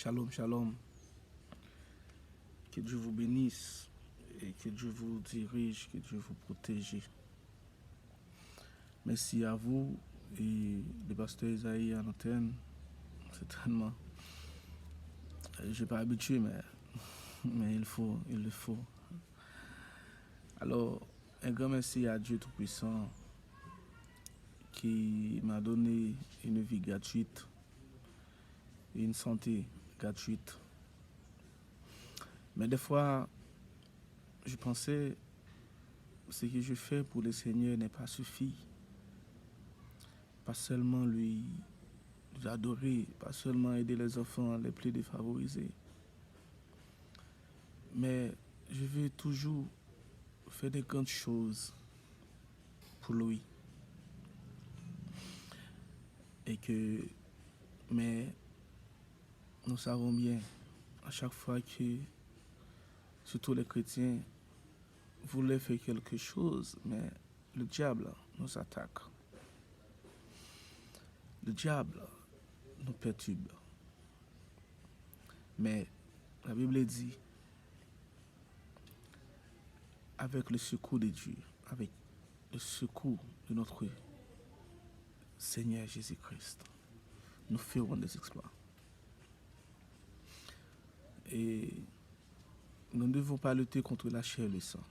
Shalom, shalom. Que Dieu vous bénisse et que Dieu vous dirige, que Dieu vous protège. Merci à vous et le pasteur Isaïe à l'antenne. Certainement. Je ne suis pas habitué, mais il le faut. Alors, un grand merci à Dieu Tout-Puissant qui m'a donné une vie gratuite, une santé gratuite. Mais des fois, je pensais ce que je fais pour le Seigneur n'est pas suffi. Pas seulement lui adorer, pas seulement aider les enfants les plus défavorisés. Mais je veux toujours faire de grandes choses pour lui. Mais nous savons bien, à chaque fois que, surtout les chrétiens, voulaient faire quelque chose, mais le diable nous attaque. Le diable nous perturbe. Mais la Bible dit, avec le secours de Dieu, avec le secours de notre Seigneur Jésus-Christ, nous ferons des exploits. Et nous ne devons pas lutter contre la chair et le sang.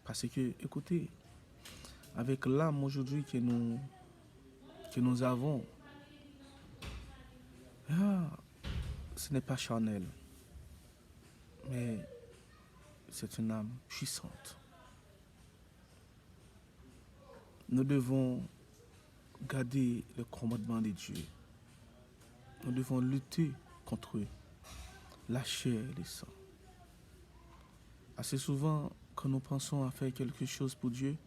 Parce que, écoutez, avec l'âme aujourd'hui que nous avons, ce n'est pas charnel, mais c'est une âme puissante. Nous devons garder le commandement de Dieu. Nous devons lutter contre la chair et le sang. Assez souvent, quand nous pensons à faire quelque chose pour Dieu,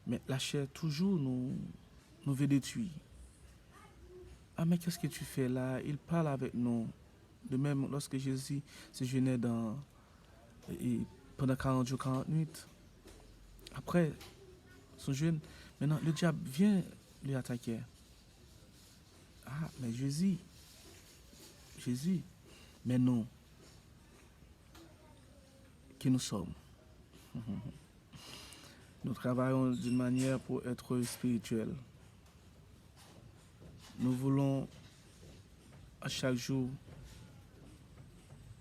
mais la chair toujours nous veut détruire. Ah, mais qu'est-ce que tu fais là? Il parle avec nous. De même, lorsque Jésus se jeûnait pendant 40 jours, 40 nuits, après son jeûne, maintenant le diable vient lui attaquer. Ah, mais Jésus, mais non, qui nous sommes. Nous travaillons d'une manière pour être spirituels. Nous voulons à chaque jour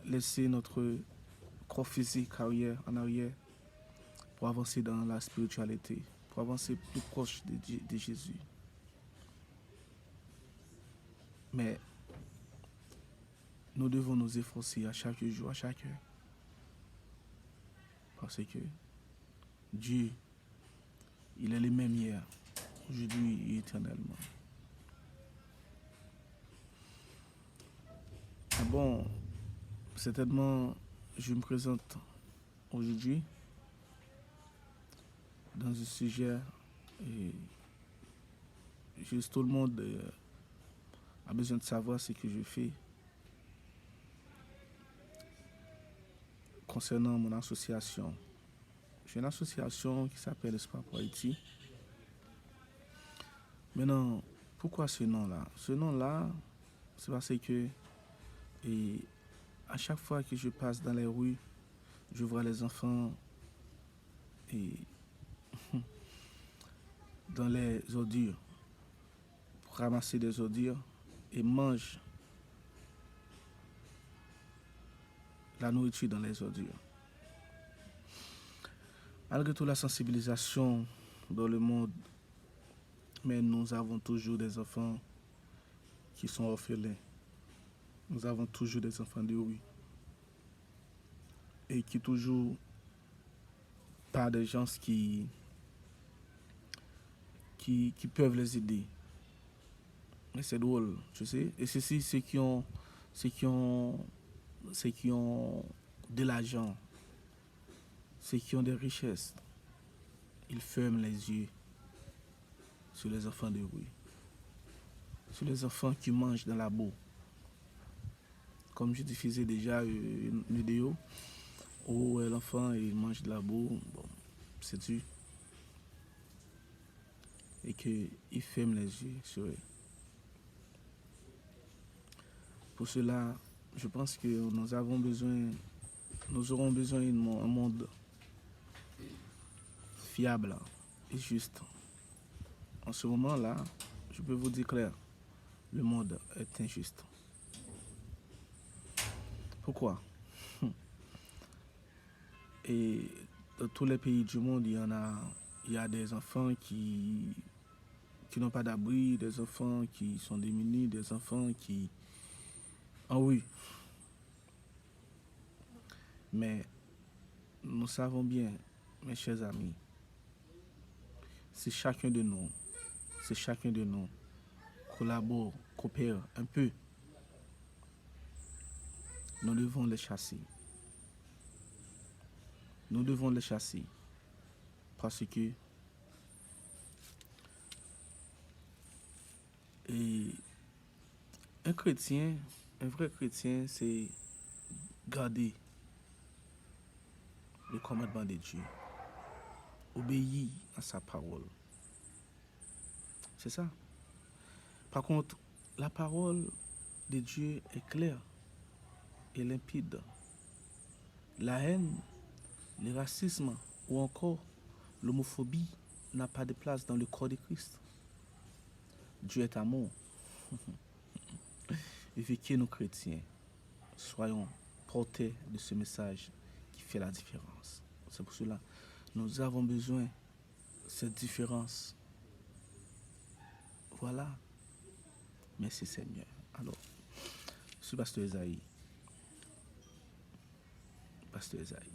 laisser notre corps physique en arrière pour avancer dans la spiritualité, pour avancer plus proche de Jésus. Mais nous devons nous efforcer à chaque jour, à chaque heure. Parce que Dieu, il est le même hier, aujourd'hui et éternellement. Bon, certainement, je me présente aujourd'hui dans un sujet et juste tout le monde a besoin de savoir ce que je fais concernant mon association. J'ai une association qui s'appelle Espoir pour Haïti. Maintenant, pourquoi ce nom-là? Ce nom-là, c'est parce que à chaque fois que je passe dans les rues, je vois les enfants dans les ordures pour ramasser des ordures et mangent la nourriture dans les ordures. Malgré toute la sensibilisation dans le monde, mais nous avons toujours des enfants qui sont orphelins. Nous avons toujours des enfants de rue. Et qui toujours pas des gens qui peuvent les aider. Mais c'est drôle, tu sais. Et ceux qui ont de l'argent, ceux qui ont des richesses, ils ferment les yeux sur les enfants de rue, sur les enfants qui mangent dans la boue. Comme je diffusais déjà une vidéo où l'enfant il mange de la boue, bon, c'est tu, et qu'il ferme les yeux sur eux. Pour cela, je pense que nous aurons besoin d'un monde fiable et juste. En ce moment-là, je peux vous dire clair, le monde est injuste. Pourquoi? Et dans tous les pays du monde, il y a des enfants qui n'ont pas d'abri, des enfants qui sont démunis, des enfants qui... Ah oui, mais nous savons bien, mes chers amis, si chacun de nous, collabore, coopère un peu, nous devons les chasser. Nous devons les chasser parce que et un vrai chrétien, c'est garder le commandement de Dieu, obéir à sa parole. C'est ça. Par contre, la parole de Dieu est claire et limpide. La haine, le racisme ou encore l'homophobie n'a pas de place dans le corps de Christ. Dieu est amour. Et vu que nous chrétiens, soyons portés de ce message qui fait la différence. C'est pour cela que nous avons besoin de cette différence. Voilà. Merci Seigneur. Alors, je suis Pasteur Esaïe. Pasteur Esaïe.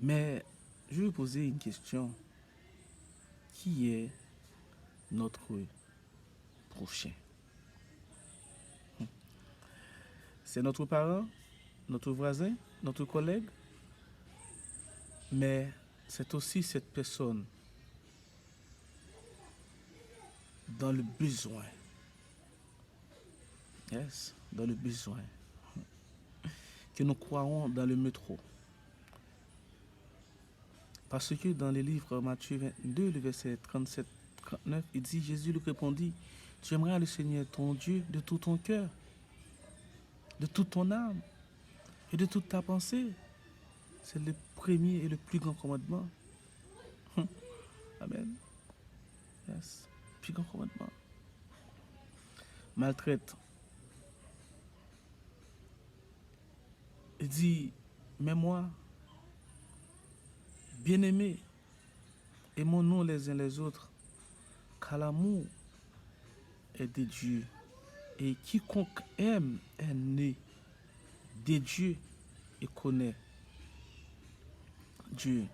Mais je vais vous poser une question. Qui est notre prochain? C'est notre parent, notre voisin, notre collègue, mais c'est aussi cette personne dans le besoin. Yes, dans le besoin. Que nous croyons dans le métro. Parce que dans le livre Matthieu 22, le verset 37-39, il dit, Jésus lui répondit, tu aimeras le Seigneur ton Dieu de tout ton cœur, de toute ton âme et de toute ta pensée. C'est le premier et le plus grand commandement. Amen. Yes. Plus grand commandement. Maltraite. Il dit, mais moi, bien-aimés, aimons-nous les uns les autres, car l'amour est de Dieu. Et quiconque aime est né de Dieu et connaît Dieu.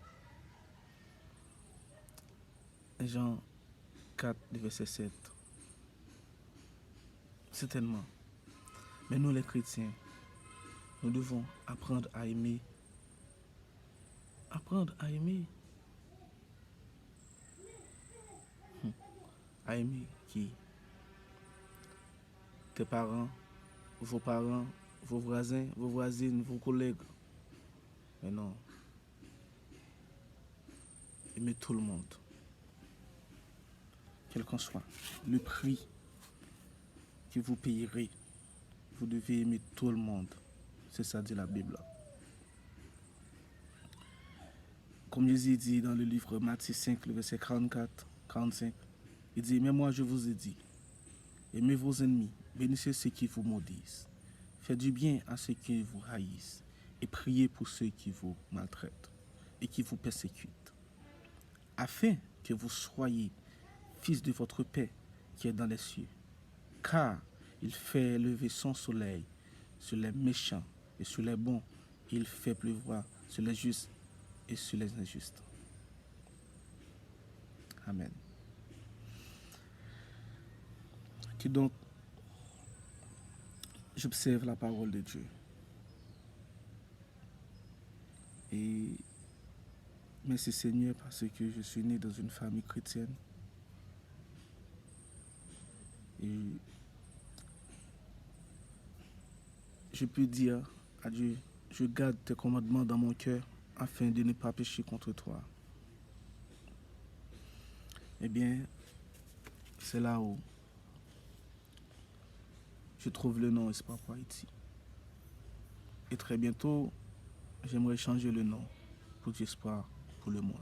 Jean 4, verset 7. Certainement. Mais nous les chrétiens, nous devons apprendre à aimer. Apprendre à aimer. À aimer qui? Tes parents, vos voisins, vos voisines, vos collègues. Mais non. Aimez tout le monde. Quel qu'en soit le prix que vous payerez, vous devez aimer tout le monde. C'est ça dit la Bible. Comme Jésus dit dans le livre Matthieu 5, le verset 44-45, il dit, mais moi je vous ai dit, aimez vos ennemis, bénissez ceux qui vous maudissent, faites du bien à ceux qui vous haïssent, et priez pour ceux qui vous maltraitent et qui vous persécutent, afin que vous soyez fils de votre Père qui est dans les cieux. Car il fait lever son soleil sur les méchants et sur les bons, et il fait pleuvoir sur les justes et sur les injustes. Amen. Que donc, j'observe la parole de Dieu. Et merci Seigneur parce que je suis né dans une famille chrétienne. Et je peux dire à Dieu, je garde tes commandements dans mon cœur afin de ne pas pécher contre toi. Eh bien, c'est là où je trouve le nom Espoir pour Haïti. Et très bientôt, j'aimerais changer le nom pour Espoir pour le monde.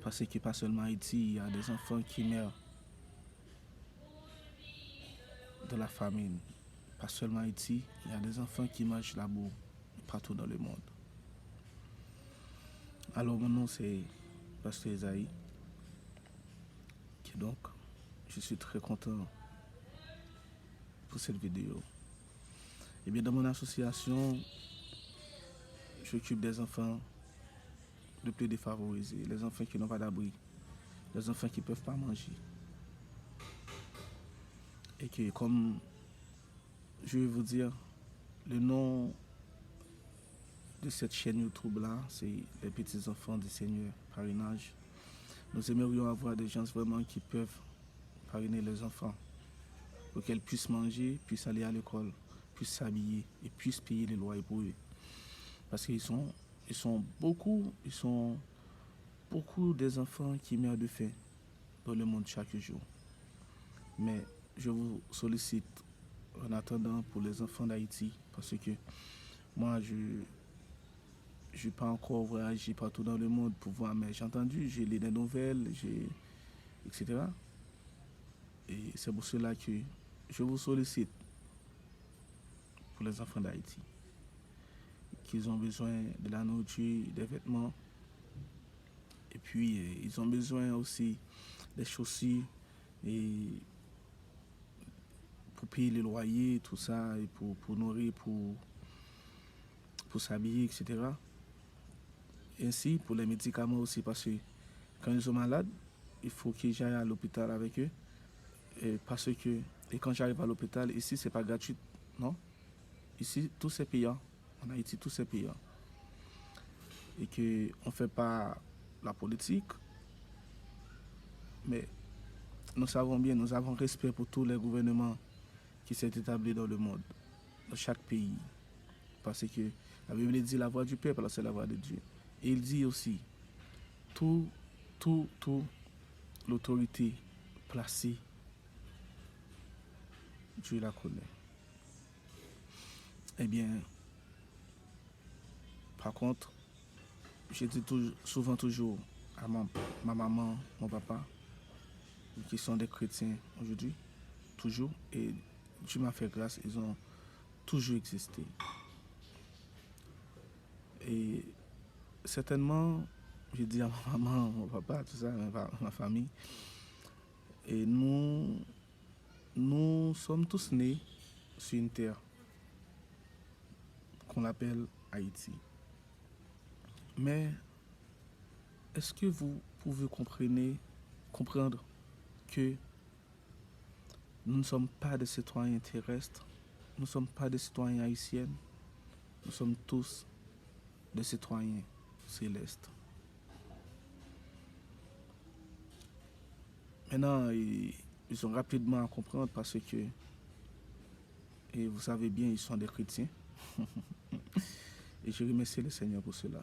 Parce que pas seulement Haïti, il y a des enfants qui meurent de la famine. Pas seulement Haïti, il y a des enfants qui mangent la boue partout dans le monde. Alors mon nom c'est Pasteur Esaïe. Et donc, je suis très content pour cette vidéo. Et bien dans mon association, j'occupe des enfants de plus défavorisés, les enfants qui n'ont pas d'abri, les enfants qui ne peuvent pas manger. Et que comme je vais vous dire, le nom de cette chaîne YouTube là, c'est les petits enfants du Seigneur Parrainage. Nous aimerions avoir des gens vraiment qui peuvent parrainer les enfants pour qu'elles puissent manger, puissent aller à l'école, puissent s'habiller et puissent payer les loyers pour eux. Parce qu'ils sont beaucoup des enfants qui meurent de faim dans le monde chaque jour. Mais je vous sollicite en attendant pour les enfants d'Haïti parce que moi je n'ai pas encore voyagé partout dans le monde pour voir, mais j'ai entendu, j'ai lu des nouvelles, etc. Et c'est pour cela que je vous sollicite pour les enfants d'Haïti, qu'ils ont besoin de la nourriture, des vêtements, et puis ils ont besoin aussi des chaussures et pour payer les loyers, tout ça, et pour nourrir, pour s'habiller, etc. Et ainsi pour les médicaments aussi, parce que quand ils sont malades, il faut qu'ils aillent à l'hôpital avec eux. Et quand j'arrive à l'hôpital, ici, c'est pas gratuit, non? Ici, tout c'est payant. En Haïti, tout c'est payant. Et qu'on ne fait pas la politique, mais nous savons bien, nous avons respect pour tous les gouvernements qui s'est établi dans le monde, dans chaque pays. Parce que la Bible dit la voix du peuple, c'est la voix de Dieu. Et il dit aussi, tout l'autorité placée, Dieu la connaît. Eh bien, par contre, je dis souvent toujours à ma maman, mon papa, qui sont des chrétiens aujourd'hui, toujours, et Dieu m'a fait grâce, ils ont toujours existé. Et certainement, je dis à ma maman, mon papa, tout ça, ma famille, et nous sommes tous nés sur une terre qu'on appelle Haïti. Mais est-ce que vous pouvez comprendre que nous ne sommes pas des citoyens terrestres, nous ne sommes pas des citoyens haïtiens, nous sommes tous des citoyens célestes. Maintenant, ils sont rapidement à comprendre parce que, et vous savez bien, ils sont des chrétiens. Et je remercie le Seigneur pour cela.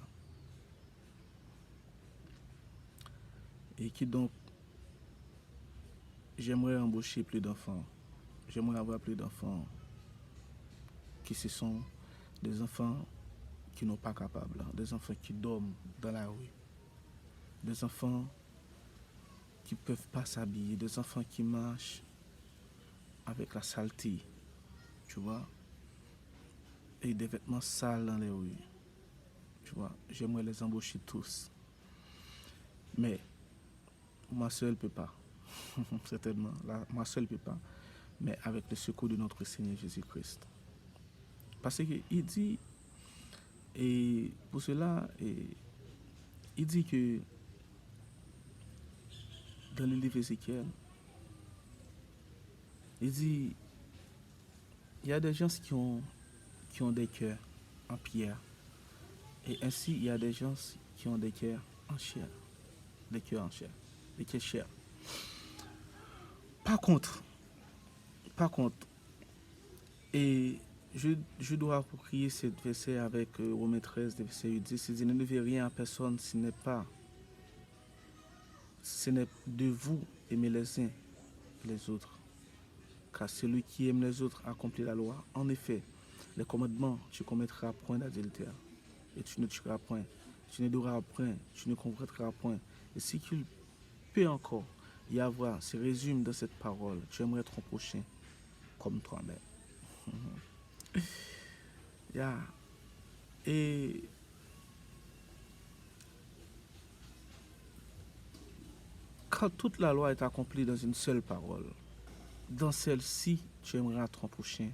Et qui donc, j'aimerais embaucher plus d'enfants. J'aimerais avoir plus d'enfants qui ce sont des enfants qui n'ont pas capables, des enfants qui dorment dans la rue, des enfants qui ne peuvent pas s'habiller, des enfants qui marchent avec la saleté, tu vois, et des vêtements sales dans les rues, tu vois. J'aimerais les embaucher tous. Mais moi seul ne peux pas, certainement, moi seul ne peux pas, mais avec le secours de notre Seigneur Jésus-Christ. Parce qu'il dit, et pour cela, il dit que dans le livre Ézéchiel, il dit, il y a des gens qui ont des cœurs en pierre. Et ainsi, il y a des gens qui ont des cœurs en chair. Des cœurs en chair. Des cœurs chers. Par contre, et je dois approprier ce verset avec Romains 13, verset 10. Il dit, ne devez rien à personne, ce n'est de vous aimer les uns et les autres. car celui qui aime les autres accomplit la loi. En effet, les commandements, tu commettras point d'adultère, et tu ne tueras point, tu ne donneras point, tu ne convoiteras point. Et si qu'il peut encore y avoir, se résume dans cette parole, tu aimerais ton prochain comme toi-même. Yeah. Et quand toute la loi est accomplie dans une seule parole, dans celle-ci, tu aimeras ton prochain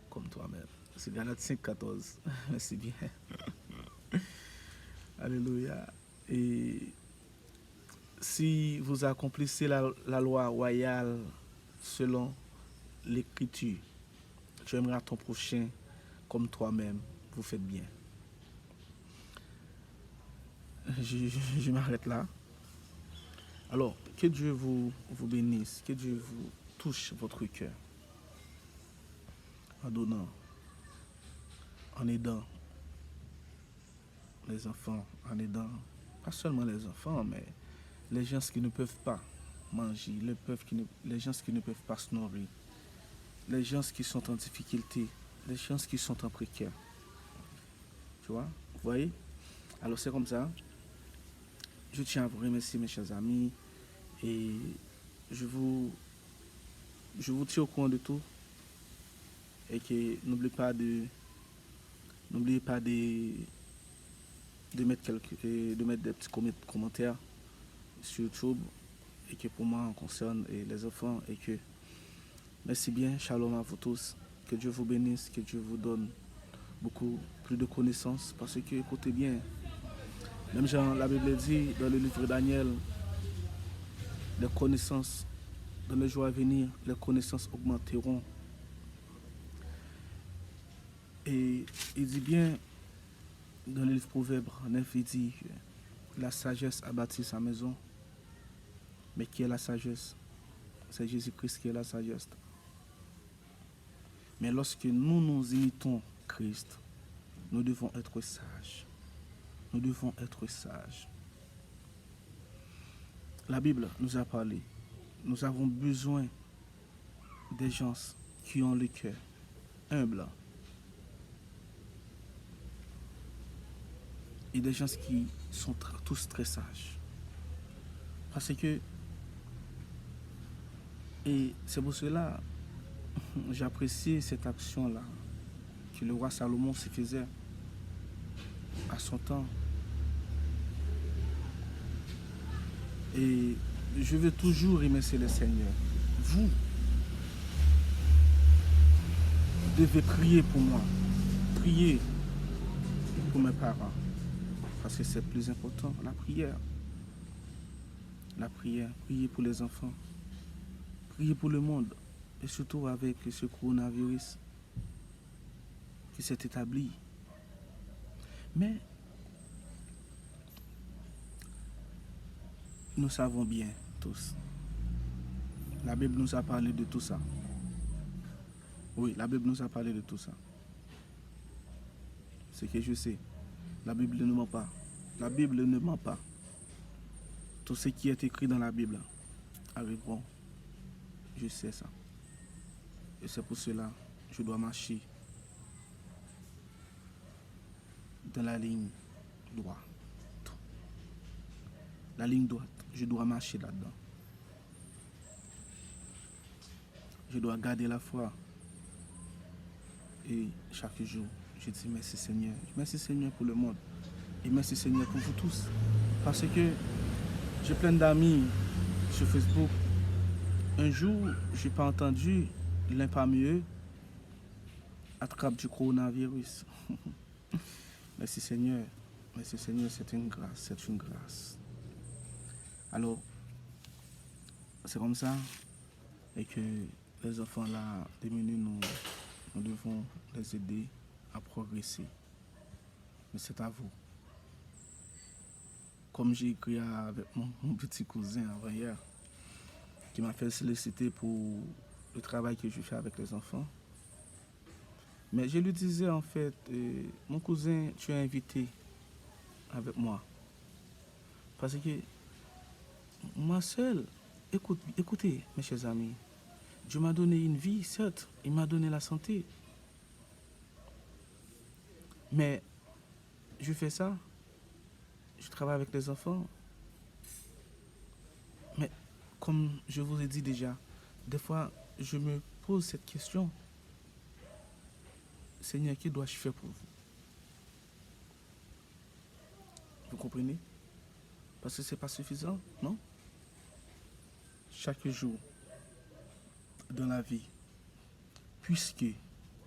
comme toi-même. C'est Galates 5, 14. Merci bien. Alléluia. Et si vous accomplissez la loi royale selon l'écriture, tu aimeras ton prochain comme toi-même. Vous faites bien. Je m'arrête là. Alors, que Dieu vous bénisse, que Dieu vous touche votre cœur en donnant, en aidant les enfants, en aidant pas seulement les enfants, mais les gens qui ne peuvent pas manger, les gens qui ne peuvent pas se nourrir, les gens qui sont en difficulté, les gens qui sont en précaire. Tu vois, vous voyez? Alors c'est comme ça. Je tiens à vous remercier mes chers amis et je vous tiens au courant de tout et que n'oubliez pas de mettre des petits commentaires sur YouTube et que pour moi on concerne les enfants et que merci bien, shalom à vous tous, que Dieu vous bénisse, que Dieu vous donne beaucoup plus de connaissances parce que écoutez bien, même Jean la Bible dit dans le livre de Daniel, les connaissances dans les jours à venir, les connaissances augmenteront. Et il dit bien dans le livre Proverbe 9, il dit que la sagesse a bâti sa maison. Mais qui est la sagesse? C'est Jésus-Christ qui est la sagesse. Mais lorsque nous imitons Christ, nous devons être sages. Nous devons être sages. La Bible nous a parlé. Nous avons besoin des gens qui ont le cœur humble et des gens qui sont tous très sages. Parce que, et c'est pour cela j'apprécie cette action-là que le roi Salomon se faisait à son temps. Et je veux toujours remercier le Seigneur. Vous devez prier pour moi. Prier pour mes parents. Parce que c'est plus important, la prière. La prière, prier pour les enfants. Prier pour le monde. Et surtout avec ce coronavirus qui s'est établi. Mais nous savons bien tous. La Bible nous a parlé de tout ça. Oui, la Bible nous a parlé de tout ça. Ce que je sais, la Bible ne ment pas. La Bible ne ment pas. Tout ce qui est écrit dans la Bible arriveront. Je sais ça. Et c'est pour cela que je dois marcher dans la ligne droite. La ligne droite, je dois marcher là-dedans. Je dois garder la foi. Et chaque jour, je dis merci Seigneur. Merci Seigneur pour le monde. Et merci Seigneur pour vous tous. Parce que j'ai plein d'amis sur Facebook. Un jour, je n'ai pas entendu l'un parmi eux attrape du coronavirus. Merci Seigneur. Merci Seigneur, c'est une grâce. C'est une grâce. Alors, c'est comme ça. Et que les enfants là, démunis, nous devons les aider à progresser. Mais c'est à vous. Comme j'ai écrit avec mon petit cousin avant-hier, qui m'a fait solliciter pour le travail que je fais avec les enfants. Mais je lui disais en fait, mon cousin, tu es invité avec moi. Parce que moi seul, écoutez mes chers amis, Dieu m'a donné une vie, certes, il m'a donné la santé. Mais je fais ça, je travaille avec les enfants. Mais comme je vous ai dit déjà, des fois, je me pose cette question. Seigneur, que dois-je faire pour vous? Vous comprenez? Parce que ce n'est pas suffisant, non? Chaque jour dans la vie, puisque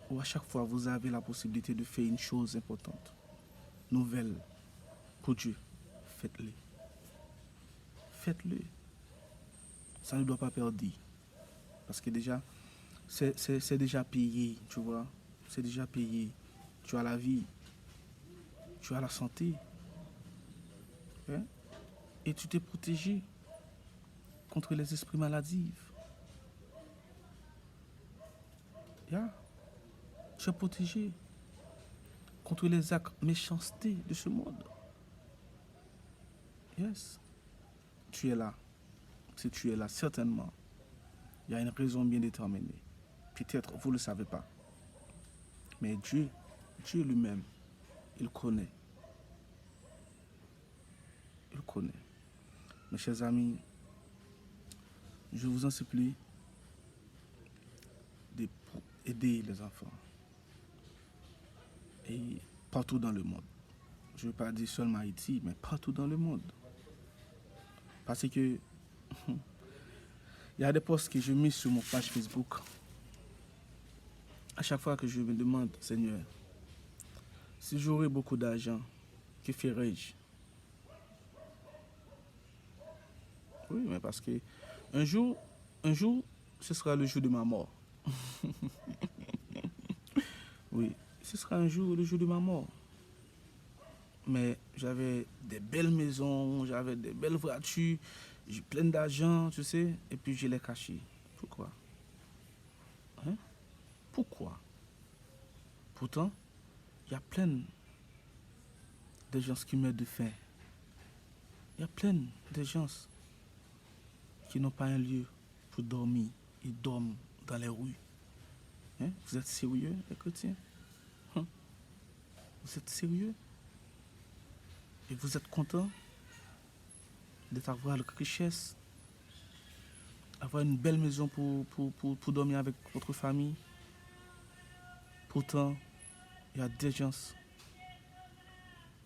ou à chaque fois vous avez la possibilité de faire une chose importante, nouvelle pour Dieu, faites-le. Faites-le. Ça ne doit pas perdre. Parce que déjà, c'est déjà payé, tu vois. C'est déjà payé. Tu as la vie, tu as la santé. Hein? Et tu t'es protégé contre les esprits maladifs. Yeah. Tu es protégé contre les actes méchancetés de ce monde. Yes. Tu es là. Si tu es là, certainement, il y a une raison bien déterminée. Peut-être vous ne le savez pas. Mais Dieu lui-même, il connaît. Il connaît. Mes chers amis, je vous en supplie d'aider les enfants. Et partout dans le monde. Je ne veux pas dire seulement Haïti, mais partout dans le monde. Parce que il y a des posts que je mets sur mon page Facebook. À chaque fois que je me demande, Seigneur, si j'aurais beaucoup d'argent, que ferais-je? Oui, mais parce que un jour, ce sera le jour de ma mort. Oui, ce sera un jour le jour de ma mort. Mais j'avais des belles maisons, j'avais des belles voitures, j'ai plein d'argent, tu sais, et puis je l'ai caché. Pourquoi? Hein? Pourquoi? Pourtant, il y a plein de gens qui meurent de faim. Il y a plein de gens qui n'ont pas un lieu pour dormir. Ils dorment dans les rues. Hein? Vous êtes sérieux, les chrétiens? Hein? Vous êtes sérieux? Et vous êtes content d'avoir la richesse, avoir une belle maison pour dormir avec votre famille? Pourtant, il y a des gens,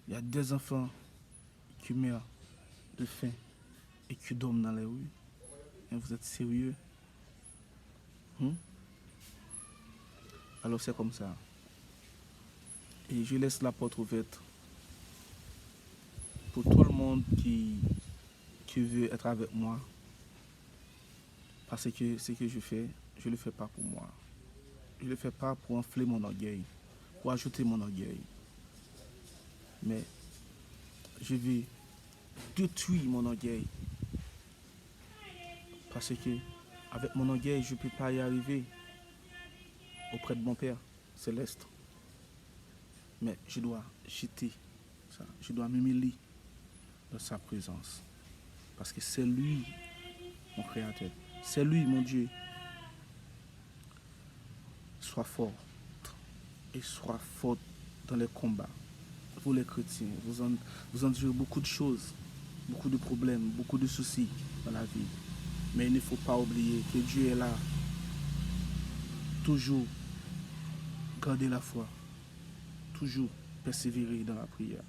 il y a des enfants qui meurent de faim et qui dorment dans les rues. Et vous êtes sérieux? Alors c'est comme ça. Et je laisse la porte ouverte pour tout le monde qui veut être avec moi. Parce que ce que je fais, je ne le fais pas pour moi. Je ne le fais pas pour enfler mon orgueil, pour ajouter mon orgueil. Mais je vais détruire mon orgueil. Parce que avec mon orgueil, je ne peux pas y arriver auprès de mon Père céleste. Mais je dois jeter ça. Je dois m'humilier dans sa présence. Parce que c'est lui, mon Créateur. C'est lui, mon Dieu. Sois fort. Et sois fort dans les combats. Vous les chrétiens, vous endurez beaucoup de choses, beaucoup de problèmes, beaucoup de soucis dans la vie. Mais il ne faut pas oublier que Dieu est là. Toujours garder la foi. Toujours persévérer dans la prière.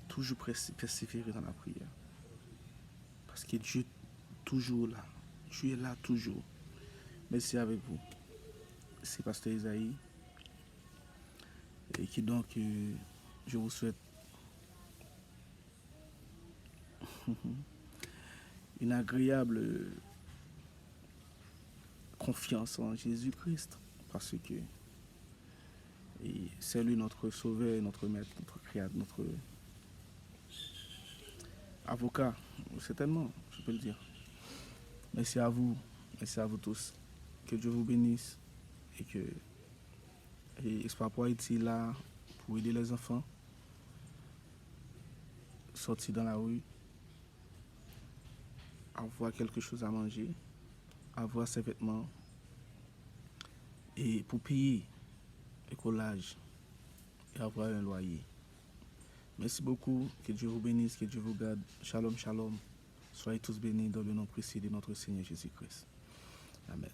Toujours persévérer dans la prière. Parce que Dieu est toujours là. Dieu est là toujours. Merci avec vous. C'est Pasteur Isaïe. Et qui donc, je vous souhaite une agréable confiance en Jésus-Christ. Parce que c'est lui notre sauveur, notre maître, notre créateur, notre avocat, certainement, je peux le dire. Merci à vous tous. Que Dieu vous bénisse et que Espoir pour Haïti est là pour aider les enfants, sortir dans la rue, avoir quelque chose à manger, avoir ses vêtements et pour payer le collage et avoir un loyer. Merci beaucoup, que Dieu vous bénisse, que Dieu vous garde. Shalom, shalom. Soyez tous bénis dans le nom précieux de notre Seigneur Jésus-Christ. Amen.